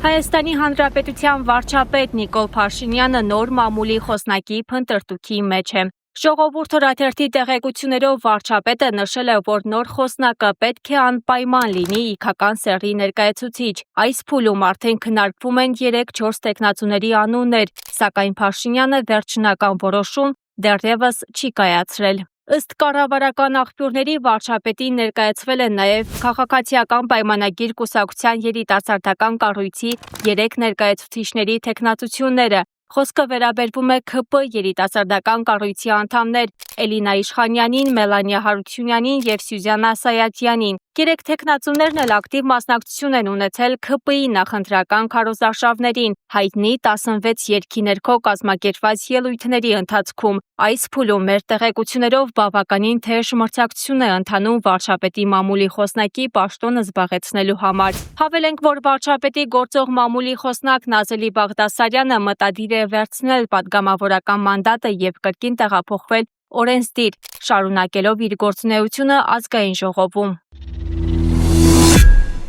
Հայաստանի Հանրապետության վարչապետ Նիկոլ Փաշինյանը նոր մամուլի խոսնակի փնտրտուքի մեջ է։ Ժողովուրդ օրաթերթի տեղեկություններով վարչապետը նշել է, որ նոր խոսնակը պետք է անպայման լինի իգական սեռի ներկայացուցիչ։ Այս փուլում արդեն քննարկվում են 3-4 տեխնացուների անուններ, սակայն Փաշինյանը վերջնական որոշում դեռևս չի կայացրել։ Ըստ կառավարական աղբյուրների վարչապետին ներկայացվել են նաև քաղաքացիական պայմանագիր կուսակցության երիտասարդական կառույցի 3 ներկայացուցիչների թեկնածությունները։ Խոսքը վերաբերվում է ՔՊ երիտասարդական կառույցի անդամներ Էլինա Իշխանյանին, Մելանիա Հարությունյանին և Սյուզաննա Սայաթյանին։ 3 թեկնածուներն էլ ակտիվ մասնակցություն են ունեցել ՔՊ-ի նախընտրական քարոզարշավներին, հայտնի 16 երգի ներքո կազմակերպված ելույթների ընթացքում։ Այս փուլում մեր տեղեկություններով բավականին թեժ մրցակցություն է ընթանում վարչապետի մամուլի խոսնակի պաշտոնը զբաղեցնելու համար։ Հավելենք, որ վարչապետի գործող մամուլի խոսնակ Նազելի Բաղդասարյանը մտադիր է վերցնել պատգամավորական մանդատը և կրկին տեղափոխվել օրենսդիր, շարունակելով իր գործունեությունը ազգային ժողովում։